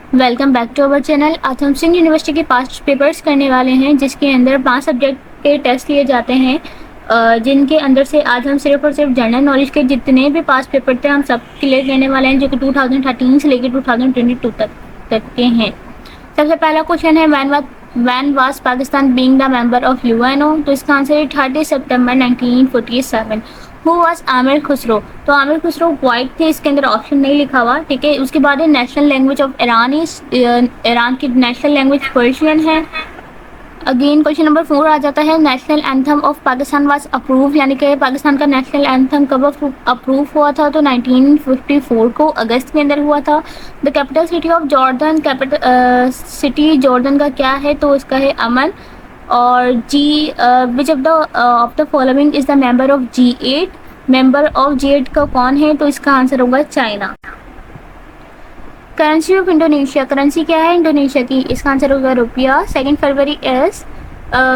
Welcome back to our channel. आज हम Sindh university के 5 पेपर्स करने वाले हैं जिसके अंदर 5 सब्जेक्ट के टेस्ट लिए जाते हैं, जिनके अंदर से आज हम सिर्फ और सिर्फ जनरल नॉलेज के जितने भी 5 पेपर थे हम सब क्लियर करने वाले हैं, जो कि 2013 से लेकर 2022 तक के हैं। सबसे पहला क्वेश्चन है when was Pakistan being the member of UNO. तो इसका आंसर है 30 सितंबर 1947। Who was Amir Khusro. तो आमिर खुसरो वाइट थे, इसके अंदर ऑप्शन नहीं लिखा हुआ, ठीक है। उसके बाद है national language of Iran Iran की नेशनल लैंग्वेज पर्शियन है। अगेन क्वेश्चन नंबर 4 आ जाता है national anthem of Pakistan was approve, यानी कि पाकिस्तान का नेशनल एंथम कब अप्रूव हुआ था। तो 1954 को अगस्त के अंदर हुआ था। The capital city of Jordan, capital city Jordan का क्या है। तो इसका है अमन। और which of the following is the member of G8। Member of G8 का कौन है। तो इसका आंसर होगा China. Currency of Indonesia, currency क्या है इंडोनेशिया की। इसका आंसर होगा रुपया। 2 फरवरी इज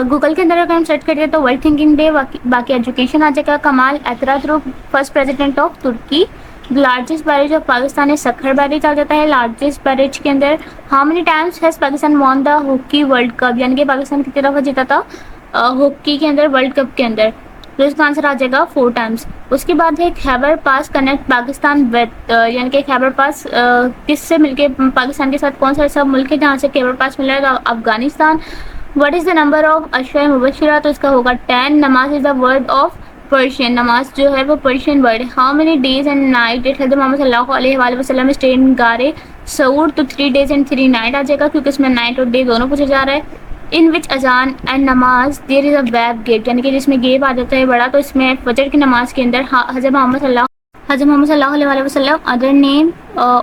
गूगल के अंदर अगर हम सर्च करें तो वर्ल्ड थिंकिंग डे, बाकी एजुकेशन आ जाएगा। Kemal Ataturk, first president of Turkey. Largest barrage of Pakistan है सक्खर बैरेज आ जाता है। लार्जेस्ट बैरेज के अंदर how many times has Pakistan won the hockey world cup, यानी कि पाकिस्तान कितनी दफ़ा जीता था हॉकी के अंदर वर्ल्ड कप के अंदर। तो इसका आंसर आ जाएगा 4 टाइम्स। उसके बाद है खैबर पास कनेक्ट पाकिस्तान विद, यानी कि खैबर पास किससे मिलके पाकिस्तान के साथ कौन सा ऐसा मुल्क है जहाँ से खैबर पास मिल रहा है। Afghanistan. What is the number of अशरा मुबशरा। तो इसका होगा 10। Namaz is the word of Persian, नमाज जो है वो पर्शियन वर्ड है। How many days and night it Hazrat Muhammad सल्लल्लाहु अलैहि वसल्लम स्टे इन गारे सऊर। तो 3 डेज एंड 3 नाइट आ जाएगा, क्योंकि इसमें नाइट और डे दोनों पूछा जा रहा है। इन विच azan and namaz there is a wide gap, यानी कि जिसमें गेप आ जाता है बड़ा। तो इसमें फजर की नमाज के अंदर हज़रत मोहम्मद सल्लल्लाहु अलैहि वसल्लम अदर नेम,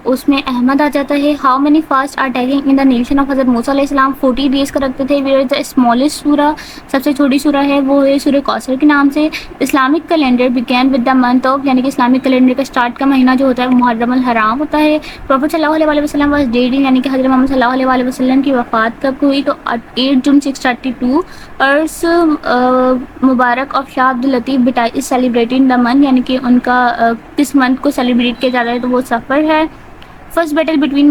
उसमें अहमद आ जाता है। How many fast are taking in the nation of Hazrat Musa अलैहिस्सलाम। 40 डेज का रखते थे। वेयर इज द स्मॉलेस्ट सूरा, सबसे छोटी सूरा है वो है सूरह कौसर के नाम से। Islamic calendar began with the month of, यानी कि इस्लामिक कैलेंडर का स्टार्ट का महीना जो होता है वो मुहर्रम अल हराम होता है। प्रॉफेट सल्लल्लाहु अलैहि वसल्लम वाज डेड इन, यानी कि हज़रत मोहम्मद सल्लल्लाहु अलैहि वसल्लम की वफ़ात कब हुई। तो 8 जून 632। Urs Mubarak of Shah Abdul Latif Bhitai is celebrating the month, यानी कि उनका किस मंथ को सेलिब्रेट किया जा रहा है। तो वो सफ़र है। First battle between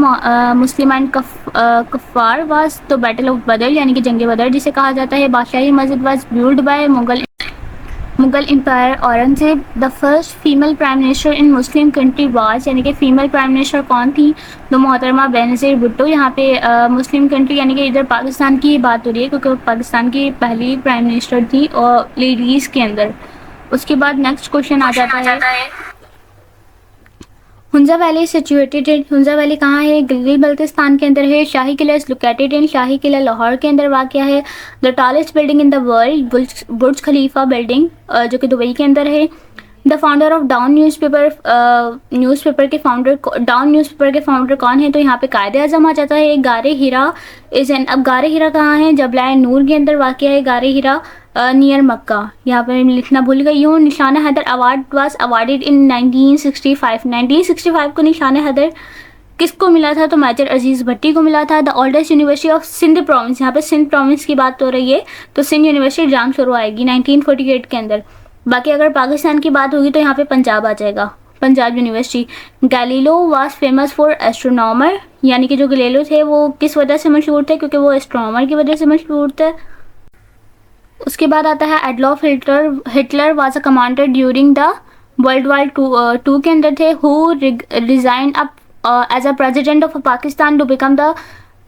Muslim and कफ़ार वाज, तो बैटल ऑफ बदर, यानी कि जंग बदर जिसे कहा जाता है। Badshahi Masjid was build by Mughal empire Aurangzeb. The first female prime minister in Muslim country was, यानी कि फीमेल प्राइम मिनिस्टर कौन थी। तो मोहतरमा बेनज़ीर भुट्टो। यहाँ पे मुस्लिम कंट्री यानी कि इधर पाकिस्तान की बात हो रही है, क्योंकि पाकिस्तान की पहली प्राइम मिनिस्टर थी और लेडीज़ के अंदर। उसके बाद नेक्स्ट क्वेश्चन आ जाता है Hunza valley situated in, Hunza valley कहाँ है। गिलगित बल्तिस्तान के अंदर है। शाही किला इज लोकेटेड इन, शाही किला लाहौर के अंदर वाक़या है। The tallest building in the world, Burj Khalifa building जो कि दुबई के अंदर है। The founder of down newspaper के फाउंडर कौन है। तो यहाँ पे कायदे आज़म आ जाता है। गारे हीरा इज एन, अब गारे हीरा कहाँ है। जबलाए नूर के अंदर वाक़या है गारे हीरा, नियर मक्का। यहाँ पे लिखना भूल गई हूँ। निशान हैदर अवार्ड वाज अवार्डेड इन 1965। 1965 को निशान हैदर किसको मिला था। तो मेजर अजीज़ भट्टी को मिला था। The oldest university of Sindh province, यहाँ पे सिंध प्रोविंस की बात हो रही है तो सिंध यूनिवर्सिटी जाम शुरू आएगी 1948 के अंदर। बाकी अगर पाकिस्तान की बात होगी तो यहाँ पे पंजाब आ जाएगा, Punjab university. गैलीलो was famous for astronomer, यानी कि जो गैलीलो थे वो किस वजह से मशहूर थे, क्योंकि वो एस्ट्रोनॉमर की वजह से मशहूर थे। उसके बाद आता है Adolf Hitler was a commander during the world war two के अंदर थे। Who resign up as a president of Pakistan to become the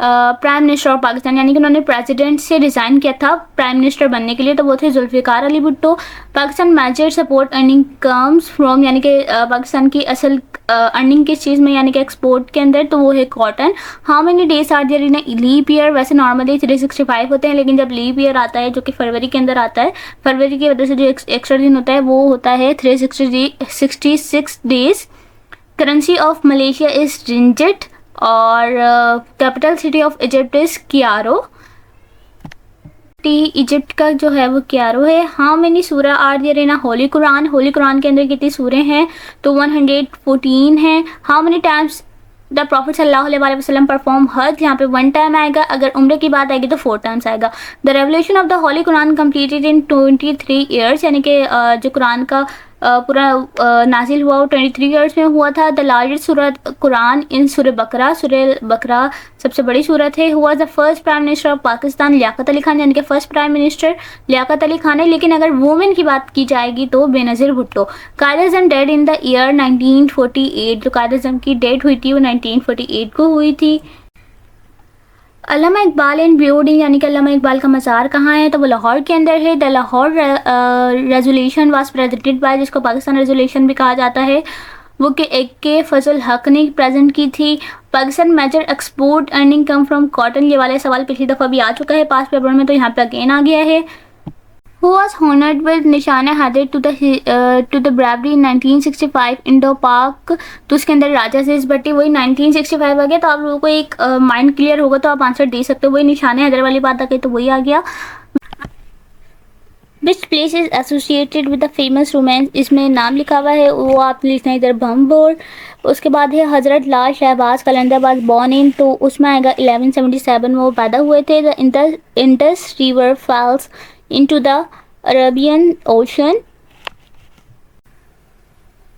prime minister of Pakistan, यानी कि उन्होंने प्रेसिडेंट से रिज़ाइन किया था प्राइम मिनिस्टर बनने के लिए। तो वो थे Zulfiqar Ali Bhutto. Pakistan major support earning comes from, यानी कि पाकिस्तान की असल अर्निंग किस चीज़ में, यानी कि एक्सपोर्ट के अंदर। तो वो है cotton. How many days are there in leap year. वैसे नॉर्मली 365 होते हैं, लेकिन जब लीप ईयर आता है जो कि फरवरी के अंदर आता है, फरवरी की वजह से जो एक्स्ट्रा दिन होता है वो होता है 366 days. Currency of Malaysia is ringgit और capital city of Egypt is Cairo. Egypt का जो है वो कियारो है। How many surah are there in holy Quran, holy Quran के अंदर कितनी सूरे हैं। तो 114 हैं। How many times the prophet सल्लल्लाहु अलैहि वसल्लम परफॉर्म हज, यहाँ पे 1 टाइम आएगा। अगर उम्र की बात आएगी तो 4 टाइम्स आएगा। The revolution of the Holi Quran completed in 23 years, यानी कि जो कुरान का पूरा नाजिल हुआ वो 23 ईयर्स में हुआ था। द लार्जेस्ट सूरत कुरान इन सूरह बकरा सबसे बड़ी सूरत है। हुआ the first prime minister of Pakistan, Liaquat Ali Khan, यानी कि first prime minister Liaquat Ali Khan है। लेकिन अगर वुमेन की बात की जाएगी तो Benazir Bhutto. Quaid Azam dead in the year 1948, जो कायद अज़म की डेथ हुई थी वो 1948 को हुई थी। अल्लामा इकबाल इन बिल्डिंग, यानी कि अल्लामा इकबाल का मज़ार कहाँ है, तो वो लाहौर के अंदर है। The Lahore resolution was presented by, जिसको पाकिस्तान रेजोल्यूशन भी कहा जाता है, वो के फजल हक ने प्रेजेंट की थी। Pakistan major export earning come from cotton, ये वाला सवाल पिछली दफ़ा भी आ चुका है पास पेपर में, तो यहाँ पे अगेन आ गया है। Who was honored with Nishan Haider to the bravery in 1965 Indo Pak, तो उसके अंदर राजा अजीज भट्टी, वही 1965 आ गया। तो आप लोगों को एक माइंड क्लियर होगा तो आप आंसर दे सकते हो। वही निशान हैदर वाली बात आ गई तो वही आ गया। Which place is associated with the famous romance, इसमें नाम लिखा हुआ है, वो आप लिखना है इधर भंबोर। उसके बाद है Hazrat Lal Shahbaz Qalandar was born in, तो उसमें आएगा 1177 में वो पैदा हुए थे। The Indus river falls into the Arabian Ocean.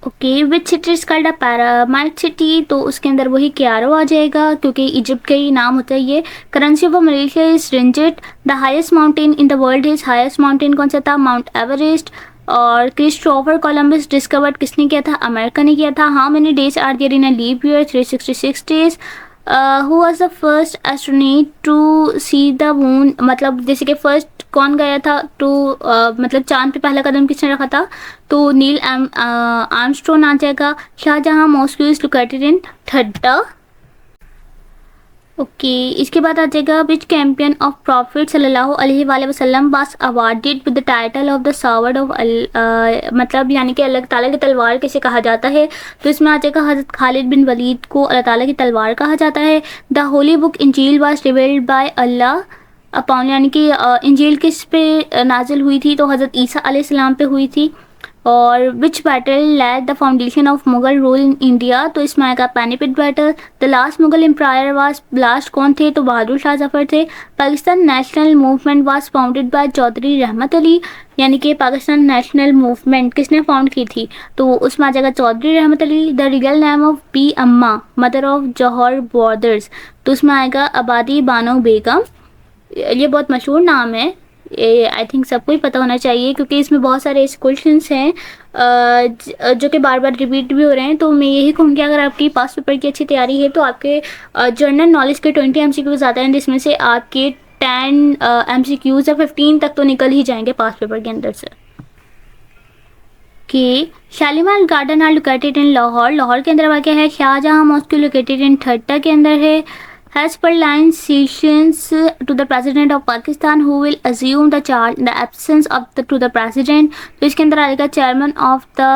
Okay, which city is called a pyramid city, तो उसके अंदर वही क्यारो आ जाएगा क्योंकि इजिप्ट का ही नाम होता है ये। Currency of Malaysia is ringgit. The highest mountain in the world is, highest mountain कौन सा था, माउंट एवरेस्ट। और क्रिस्टोफर कोलंबस डिस्कवर्ड किसने किया था, अमेरिका ने किया था। How many days are there in a leap year, 366 days. Who was the first astronaut to see the moon, मतलब जैसे कि फर्स्ट कौन गया था टू मतलब चांद पे पहला कदम किसने रखा था, तो नील आर्मस्ट्रॉन्ग आ जाएगा। Shahjahan mosque is located in Thatta. Okay, इसके बाद आ जाएगा विच कैंपियन ऑफ प्रॉफिट सल्लल्लाहु अलैहि वसल्लम was awarded with the title of the सावर्ड of, मतलब यानी कि अल्लाह ताला की तलवार किसे कहा जाता है, तो इसमें आ जाएगा हज़रत खालिद बिन वलीद को अल्लाह ताला की तलवार कहा जाता है। द होली बुक इंजील was revealed by Allah upon, यानी कि इंजील किस पे नाजिल हुई थी, तो हज़रत ईसा अलैहिस्सलाम पे हुई थी। और which battle led the foundation of Mughal rule in India, तो इसमें आएगा Panipat battle. The last Mughal empire was, last कौन थे, तो बहादुर शाह जफर थे। Pakistan national movement was founded by Chaudhry Rahmat Ali, यानी कि पाकिस्तान नेशनल मूवमेंट किसने फाउंड की थी, तो उसमें आ जाएगा Chaudhry Rahmat Ali. The real name of Bi Amma mother of Jauhar brothers, तो उसमें आएगा आबादी बानो बेगम। ये बहुत मशहूर नाम है, ये आई थिंक सबको ही पता होना चाहिए क्योंकि इसमें बहुत सारे ऐसे क्वेश्चंस हैं जो कि बार बार रिपीट भी हो रहे हैं। तो मैं यही कहूँगी अगर आपकी पास पेपर की अच्छी तैयारी है तो आपके जनरल नॉलेज के 20 MCQs आते हैं, जिसमें से आपके 10 MCQs या 15 तक तो निकल ही जाएंगे पास पेपर के अंदर से। कि Shalimar garden are located in Lahore, Lahore के अंदर वाक़या है। Shahjahan mosque located in Thatta के अंदर है। As per line sessions to the president of Pakistan who will assume the charge in the absence of to the president, तो इसके अंदर आएगा चेयरमैन ऑफ द,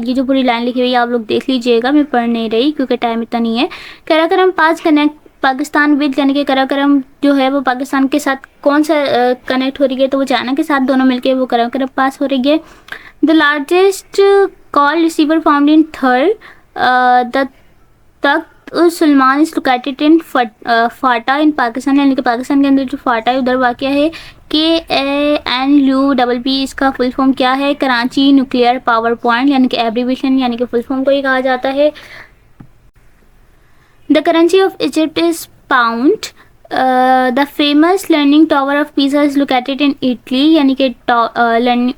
ये जो पूरी लाइन लिखी हुई है आप लोग देख लीजिएगा, मैं पढ़ नहीं रही क्योंकि टाइम इतना नहीं है। कराक्रम पास कनेक्ट पाकिस्तान विद, यानी कि कराक्रम जो है वो पाकिस्तान के साथ कौन सा कनेक्ट हो रही है, तो वो चाइना के साथ दोनों मिलके वो कराक्रम पास हो रही है। The largest call receiver found in third, the Takht Salman is located in FATA in Pakistan, यानी कि पाकिस्तान के अंदर जो फाटा है उधर वाक़या है। KANUPP इसका फुल फॉर्म क्या है, कराची न्यूक्लियर पावर पॉइंट, यानी कि एब्रीविएशन यानी कि फुल फॉर्म को ही कहा जाता है। The currency of Egypt is pound. The famous learning tower of Pisa is located in Italy, यानी कि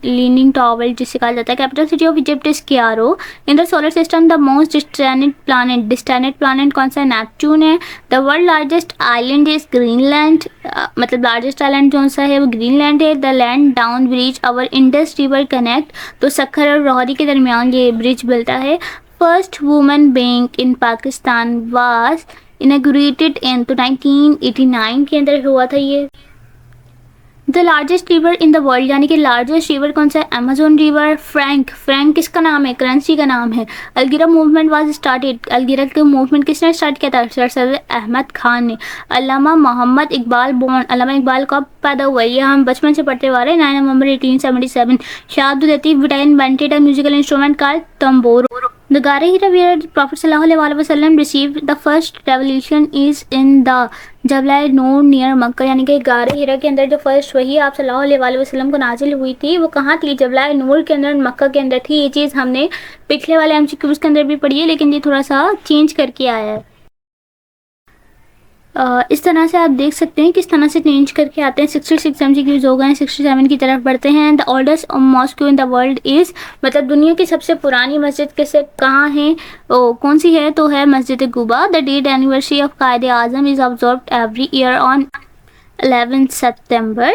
लीनिंग टावर जिसे कहा जाता है। Capital city of Egypt is Cairo. In the solar system the most distant planet कौन सा है, Neptune है। The world largest island is Greenland, मतलब लार्जेस्ट आइलैंड कौन सा है वो ग्रीनलैंड है। The land down bridge our Indus river connect, तो सखर और रोहरी के दरमियान ये ब्रिज बनता है। First women bank in Pakistan was inaugurated इन, तो 1989 के अंदर हुआ था ये। The largest river in the world, यानी कि लार्जेस्ट रिवर कौन सा है, अमेजोन रिवर। फ्रैंक किसका नाम है, करेंसी का नाम है। अलगिरा मूवमेंट वाज स्टार्टेड, अलगिरा के मूवमेंट किसने स्टार्ट किया था, सर सैयद अहमद खान ने। अल्लामा मोहम्मद इकबाल बॉर्न, अल्लामा इकबाल कब पैदा हुआ, ये हम बचपन से पढ़ते हुए आ रहे हैं, 9 November 1877। Shah Abdul Latif Bhutto invented a musical instrument called Tambor. The Ghar Hira where Prophet sallallahu alaihi wasallam received the first revelation is in the Jabal Noor near Mecca, यानी कि गार हिरा के अंदर जो फर्स्ट वही आप सल्लल्लाहु अलैहि वसल्लम को नाजिल हुई थी वो कहाँ थी? जबल नूर के अंदर, मक्का के अंदर थी। ये चीज़ हमने पिछले वाले एमसीक्यूज़ के अंदर भी पढ़ी है, लेकिन ये थोड़ा सा चेंज करके आया है। इस तरह से आप देख सकते हैं किस तरह से चेंज करके आते हैं। 66 एमसीक्यूज़ हो गए, 67 की तरफ बढ़ते हैं। The oldest mosque in the world is, मतलब दुनिया की सबसे पुरानी मस्जिद किसे कहाँ है, कौन सी है? तो है Masjid Quba. The date anniversary of Quaid Azam is observed every year on 11 September.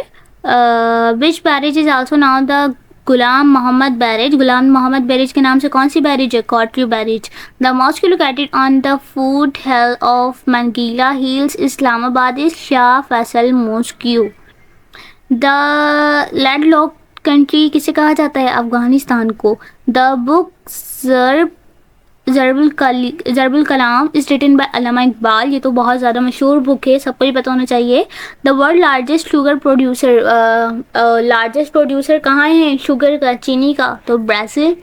Which barrage is also now the Ghulam Mohammad barrage. Ghulam Mohammad barrage के नाम से कौन सी बैरेज है? Kotri barrage. The mosque located on the foothill of Margalla hills Islamabad is Shah Faisal mosque. The landlocked country किसे कहा जाता है? अफगानिस्तान को। The book Zarbul Kalam is written bye अल्लामा इकबाल। ये तो बहुत ज़्यादा मशहूर बुक है, सबको ही पता होना चाहिए। The world largest sugar producer, largest producer कहाँ है शुगर का, चीनी का? तो Brazil.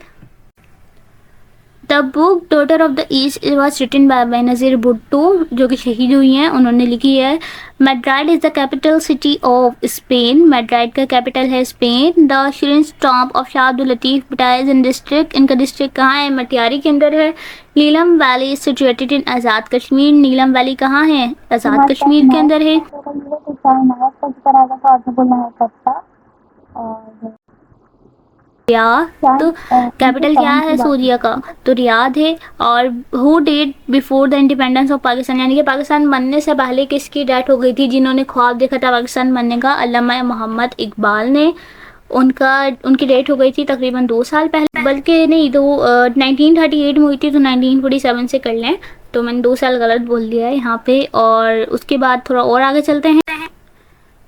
The book daughter of the east was written by Benazir Bhutto, जो कि शहीद हुई हैं, उन्होंने लिखी है। Madrid is the capital city of Spain. Madrid का कैपिटल है Spain. The shrines tomb of Shah Abdul Latif Bhittai in district, इनका डिस्ट्रिक्ट कहाँ है? मटियारी के अंदर है। Neelum valley is situated in Azad Kashmir. Neelam valley कहाँ है? आज़ाद कश्मीर के अंदर है। रियाद, तो कैपिटल क्या है सूरिया का? तो रियाद है। और who dead before the independence of Pakistan, यानी कि पाकिस्तान बनने से पहले किसकी डेथ हो गई थी? जिन्होंने ख्वाब देखा था पाकिस्तान बनने का, अल्लामा मोहम्मद इकबाल ने। उनकी डेट हो गई थी तकरीबन 2 साल पहले, बल्कि नहीं, 1938 में हुई थी, तो 1947 से कर लें। तो मैंने 2 साल गलत बोल दिया है यहाँ पे। और उसके बाद थोड़ा और आगे चलते हैं,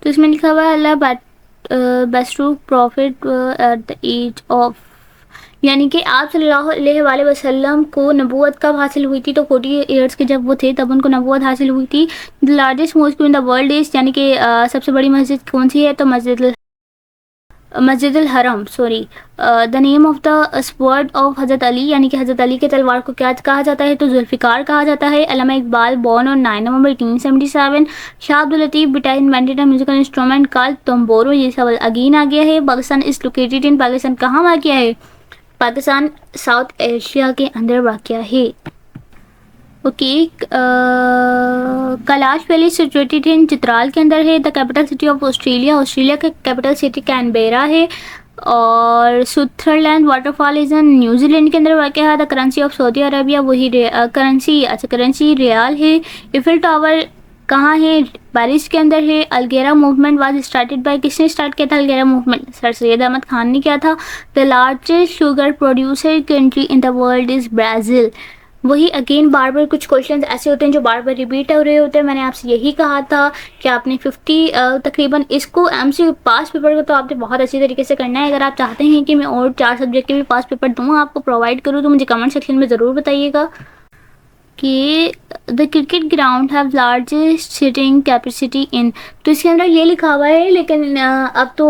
तो इसमें लिखा हुआ है अल्लाह बसरू prophet at the age of, यानी कि आप सल्लल्लाहु अलैहि वसल्लम को नबूवत कब हासिल हुई थी? तो 40 ईयर्स के जब वो थे तब उनको नबूवत हासिल हुई थी। The largest mosque in the world is, यानी कि सबसे बड़ी मस्जिद कौन सी है? तो मस्जिद हरम, sorry. The name of the sword of हज़रत अली, यानी कि हज़रत अली के तलवार को क्या कहा जाता है? तो जुल्फ़िकार कहा जाता है। Allama Iqbal born on 9 November 1877। Shah Abdul Latif Bhittai invented a musical instrument called Tamboro. ये सवाल अगेन आ गया है। Pakistan is located in, Pakistan कहाँ वाक़या है? पाकिस्तान साउथ एशिया के अंदर वाक़या है। Okay. Kailash valley situated in Chitral के अंदर है। The capital city of Australia, Australia का कैपिटल सिटी कैनबेरा है। और Sutherland waterfall is in New Zealand के अंदर वाक़ है। The currency of Saudi Arabia, वही करेंसी रियाल है। इफिल टावर कहाँ है? पेरिस के अंदर है। अलगेरा मूवमेंट वाज स्टार्टेड बाय, किसने स्टार्ट किया था अलगेरा मूवमेंट? सर सैयद अहमद खान ने किया था। The largest sugar producer country in the world is Brazil. वही अगेन बार बार कुछ क्वेश्चंस ऐसे होते हैं जो बार बार रिपीट हो रहे होते हैं। मैंने आपसे यही कहा था कि आपने 50 तकरीबन इसको एमसी पास पेपर को तो आपने बहुत अच्छी तरीके से करना है। अगर आप चाहते हैं कि मैं और 4 सब्जेक्ट के भी पास पेपर दूँ, आपको प्रोवाइड करूँ, तो मुझे कमेंट सेक्शन में ज़रूर बताइएगा। कि the cricket ground have largest seating capacity in, तो इसके अंदर ये लिखा हुआ है, लेकिन अब तो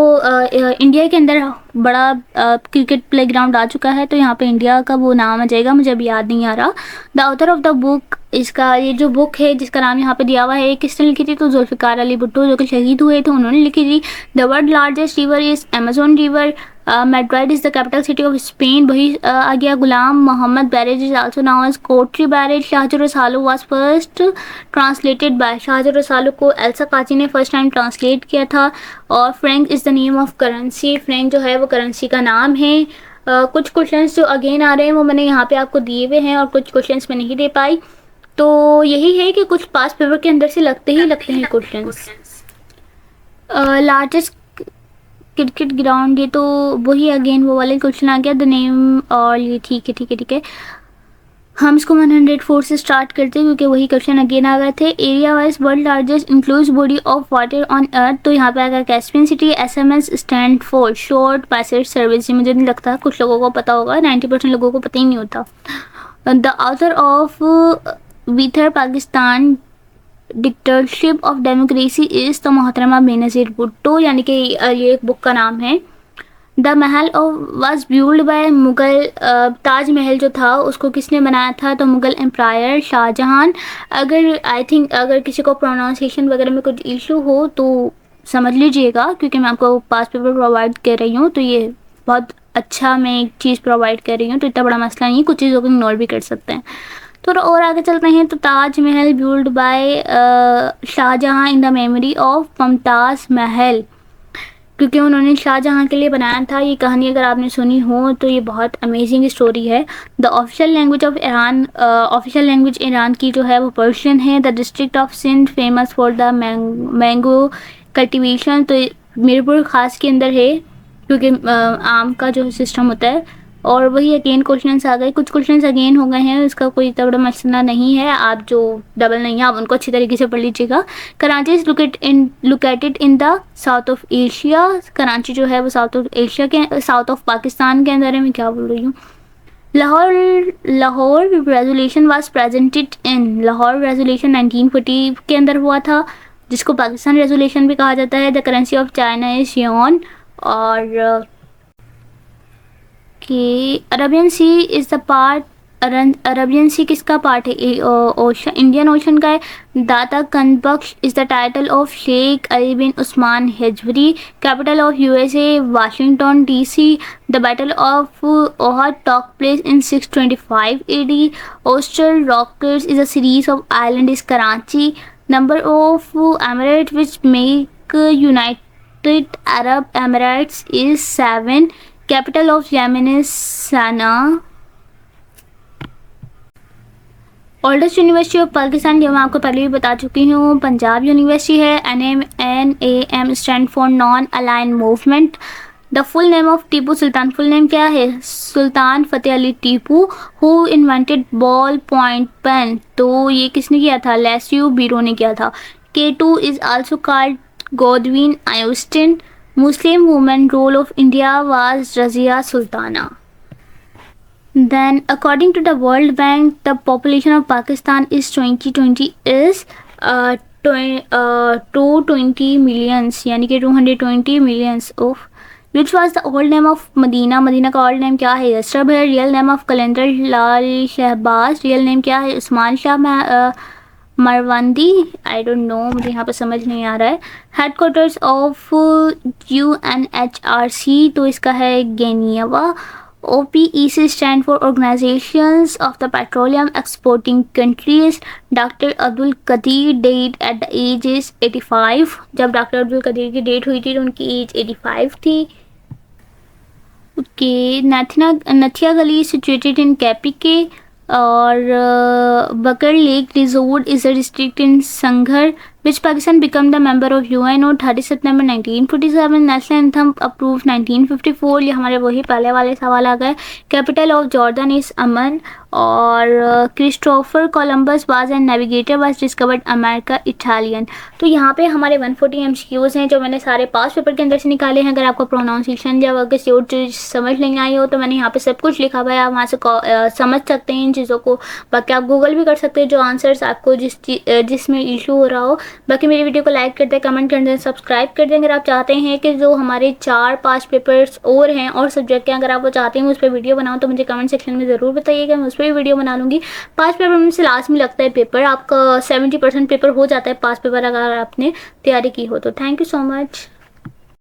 इंडिया के अंदर बड़ा क्रिकेट प्ले ग्राउंड आ चुका है, तो यहाँ पे इंडिया का वो नाम आ जाएगा, मुझे अभी याद नहीं आ रहा। The author of the book, इसका ये जो बुक है जिसका नाम यहाँ पे दिया हुआ है, किसने लिखी थी? तो जुल्फ़िकार अली भुट्टो, जो कि शहीद हुए थे, उन्होंने लिखी थी। The world largest river is Amazon river. Madrid is the capital city of Spain, वही आ गया। Ghulam Mohammad barrage is also now as Kotri barrage. Shahjo Risalo was first translated by, Shahjo Risalo को एल्सा काची ने फर्स्ट टाइम ट्रांसलेट किया था। और Frank is the name of currency, Frank जो है वो करेंसी का नाम है। कुछ क्वेश्चंस जो अगेन आ रहे हैं वो मैंने यहाँ पे आपको दिए हुए हैं, और कुछ क्वेश्चंस मैं नहीं दे पाई। तो यही है कि कुछ पास पेपर के अंदर से लगते हैं क्वेश्चंस। लार्जेस्ट क्रिकेट ग्राउंड, ये तो वही अगेन वो वाले क्वेश्चन आ गया। द नेम, और ये ठीक है। हम इसको 104 से स्टार्ट करते हैं क्योंकि वही क्वेश्चन अगेन आ गए थे। Area wise world largest includes body of water on earth, तो यहाँ पे आएगा Caspian city. SMS stand for short passage service, मुझे नहीं लगता कुछ लोगों को पता होगा, 90% लोगों को पता ही नहीं होता। The author of weather Pakistan dictatorship of democracy is, तो मोहतरमा बेनज़ीर भुट्टो, यानी कि ये एक बुक का नाम है। The Mahal was build by Mughal, Taj Mahal जो था उसको किसने बनाया था? तो मुगल एम्पायर शाहजहां। अगर आई थिंक अगर किसी को प्रोनाउंसिएशन वगैरह में कुछ इशू हो तो समझ लीजिएगा, क्योंकि मैं आपको पास पेपर प्रोवाइड कर रही हूँ, तो ये बहुत अच्छा मैं एक चीज़ प्रोवाइड कर रही हूँ, तो इतना बड़ा मसला नहीं है, कुछ चीज़ों को इग्नोर भी कर सकते हैं। तो और आगे चलते हैं। तो Taj Mahal build by Shahjahan in the memory of Mumtaz Mahal, क्योंकि उन्होंने शाहजहां के लिए बनाया था। ये कहानी अगर आपने सुनी हो तो ये बहुत अमेजिंग स्टोरी है। The official language of Iran, official language Iran की जो है वो पर्शियन है। The district of Sindh famous for the mango cultivation, तो मीरपुर खास के अंदर है, क्योंकि आम का जो सिस्टम होता है। और वही अगेन क्वेश्चंस आ गए, कुछ क्वेश्चंस अगेन हो गए हैं, इसका कोई इतना बड़ा मसला नहीं है। आप जो डबल नहीं है आप उनको अच्छी तरीके से पढ़ लीजिएगा। Karachi is located in the south of Asia, Karachi जो है वो साउथ ऑफ एशिया के, साउथ ऑफ पाकिस्तान के अंदर है। मैं क्या बोल रही हूँ। Lahore resolution was presented in, Lahore resolution 1940 के अंदर हुआ था, जिसको पाकिस्तान रेजोल्यूशन भी कहा जाता है। The currency of China is yuan. और कि Arabian sea is the part, Arabian sea किसका पार्ट है? ओशन, इंडियन ओशन का है। Data Ganjbakhsh is the title of Sheikh Ali bin Usman Hajveri. Capital of USA Washington DC. The battle of Uhud took place in 625 AD। Oyster rocks is a series of island is Karachi. Number of emirate which make United Arab Emirates is 7। Capital of Yemen is Sana. Oldest university of Pakistan, जो मैं आपको पहले भी बता चुकी हूँ, Punjab university है। NAM stand for non align movement. The full name of Tipu Sultan, full name क्या है? Sultan Fateh Ali Tipu. Who invented ballpoint pen, तो ये किसने किया था? लेस्यू बीरो ने किया था। K2 is also called Godwin Austen. Muslim woman role of India was Razia Sultana. Then, according to the World Bank, the population of Pakistan is 2020 is 220 millions, यानी कि 220 millions of. Which was the old name of Medina? Medina का old name क्या है? Yathrib है। Real name of Qalandar Lal Shahbaz, real name क्या है? Usman Shah Marwandi, I don't know, मुझे यहाँ पर समझ नहीं आ रहा है। हेडक्वार्टर्स ऑफ UNHRC, तो इसका है Geneva. OPEC stand for organisations of the petroleum exporting countries. Doctor Abdul Qadeer died at the age is 85, जब डॉक्टर अब्दुल कदीर की डेट हुई थी तो उनकी एज 85 थी। ओके, नथिया गली सिचुएटेड इन कैपिके। और Bakar lake resort is a district in Sanghar. Which Pakistan become the member of UNO 30 September 1947। National anthem approve 1954। ये हमारे वही पहले वाले सवाल आ गए। Capital of Jordan is Amman. और Christopher Columbus was and navigator was discovered America Italian. तो यहाँ पे हमारे 140 MCQs हैं जो मैंने सारे पास पेपर के अंदर से निकाले हैं। अगर आपको प्रोनाउंसिएशन या अगर किसी और चीज़ समझ नहीं आई हो तो मैंने यहाँ पे सब कुछ लिखा हुआ है, आप वहाँ से समझ सकते हैं इन चीज़ों को। बाकी आप गूगल भी कर सकते हैं जो आंसर्स आपको जिसमें इशू हो रहा हो। बाकी मेरी वीडियो को लाइक कर दें, कमेंट कर दें, सब्सक्राइब कर दें। अगर आप चाहते हैं कि जो हमारे 4-5 पेपर्स और हैं और सब्जेक्ट के, अगर आप वो चाहते हैं उस पर वीडियो बनाऊँ तो मुझे कमेंट सेक्शन में ज़रूर बताइएगा, मैं उस पर भी वीडियो बना लूँगी। 5 पेपर में से लास्ट में लगता है पेपर, आपका 70% पेपर हो जाता है 5 पेपर अगर आपने तैयारी की हो तो। Thank you so much.